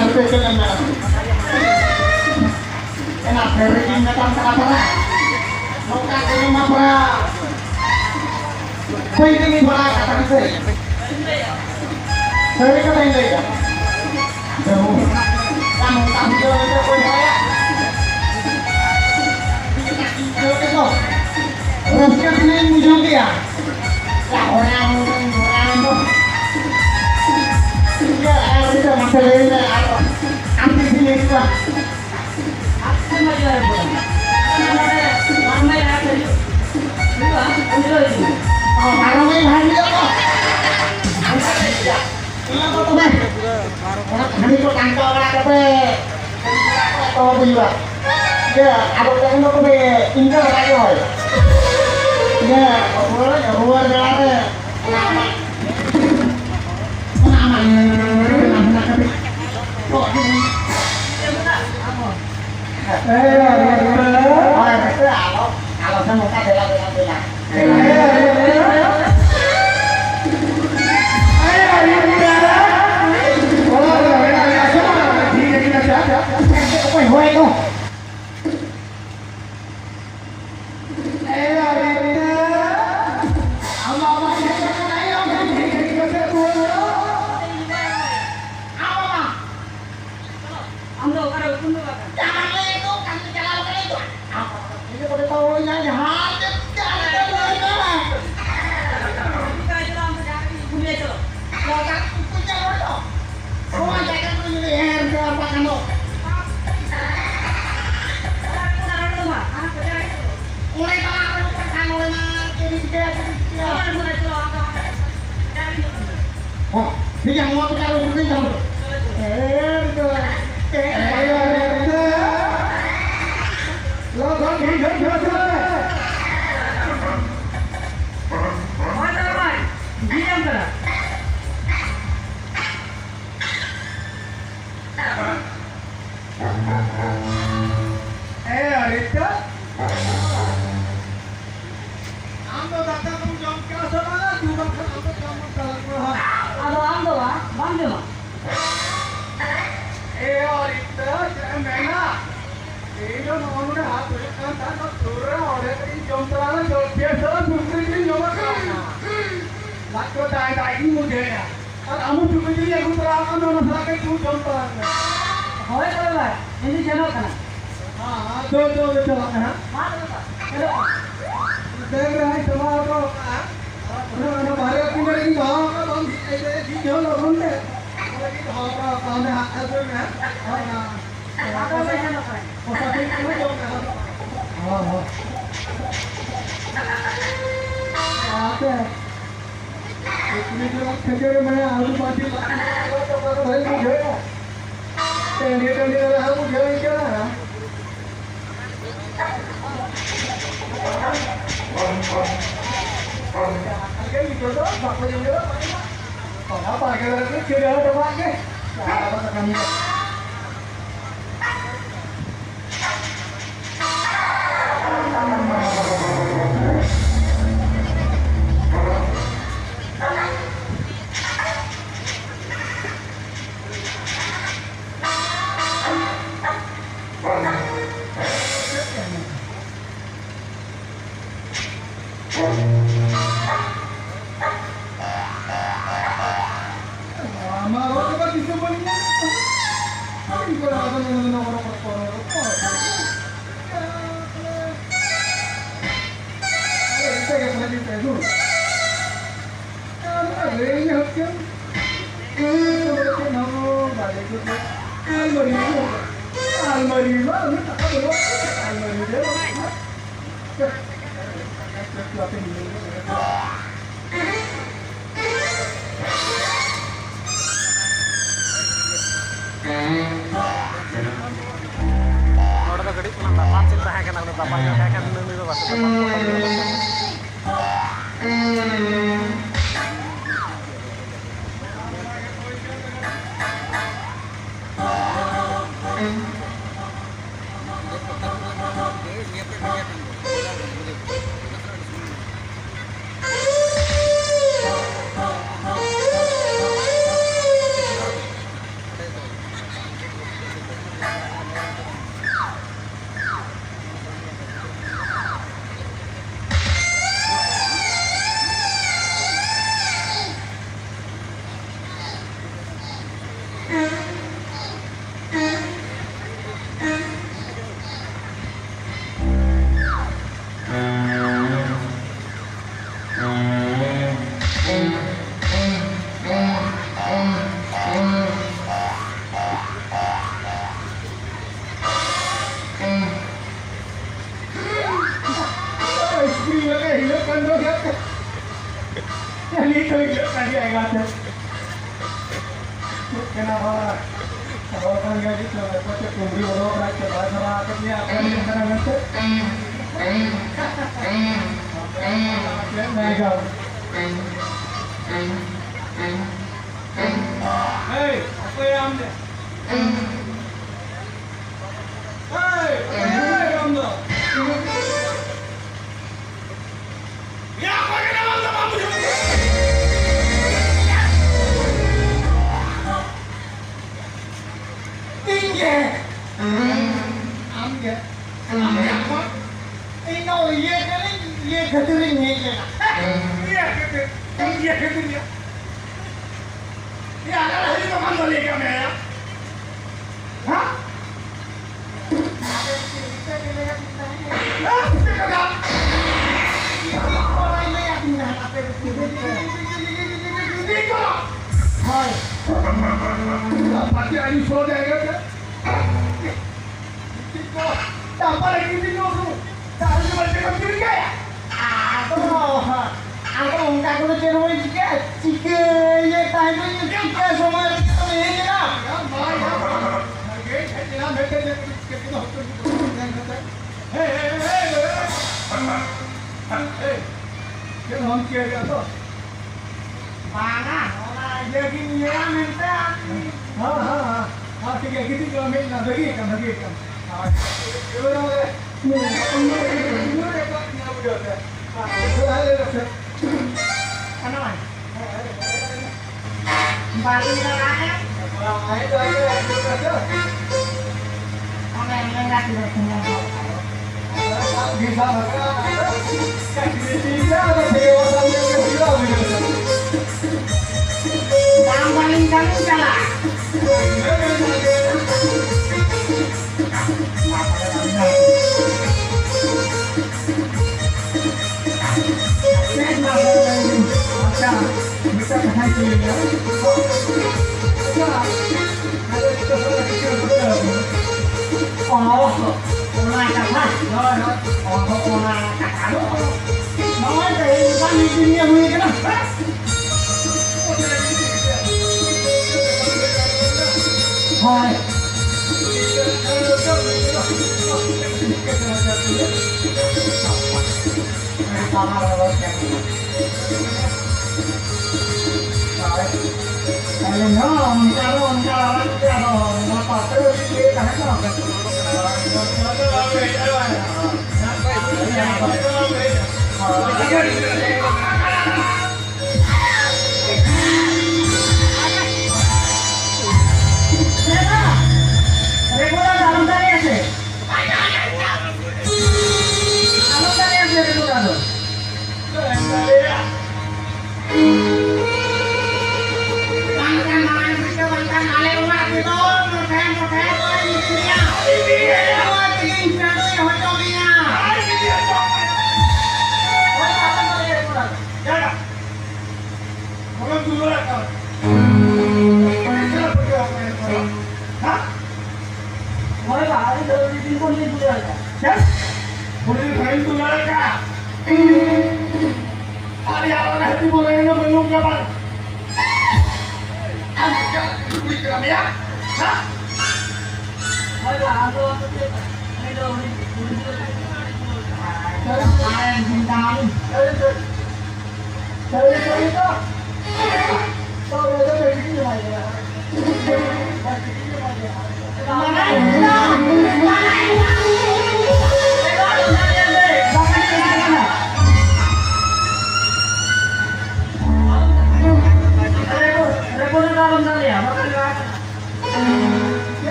itu kan enak dari ini datang apa mau kasih apa kau ini bola kata saya kata ini ya kamu tampil itu kau saya itu Rusia ini muncul ya orang tuh ya itu masalah ini anti sini juga apa lagi ada mana ya tadi oh maramai hari itu ini apa tuh mas hari itu kantor orang apa oh juga ya apa yang itu be tinggal lagi oh ya luar jalan nama kalau saya mau bilang oh, ini yang mau kita lakukan dong. hilangkan dong ya. Yang itu hilangkan dia enggak. Kenapa? Kalau kan nggak gitu, aku cek kumpul orang cek bahasa rakyatnya apa yang kadang nanti. Mega. Hey, apa yang deh? Hey, yang deh. Ya, apa yang kamu kamu? Tinggi. Ambil. Apa? Ini oh iya kali iya keturing ini. Iya keturing. Iya keturing. Ya, kalau itu mana lagi kami ya? Hah? Hah? Tidak. Orang ini yang tidak apa itu? Tidak. Hai. Pasti ada suara ya? Tidak. Apa lagi itu? Tak ada macam tu juga ya? Aku enggak perlu cerita jika ya tadi jika semua itu ini lah. Hei, jangan hongkir ya tu. Mana? Orang jadi ni minta. Tiga gitu kalau minta lagi kan.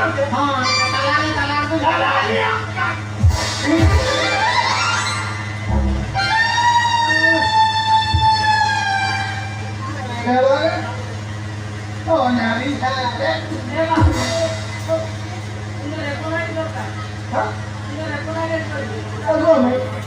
हाँ talang tu Oh, nyari saya. Hah? Agak ni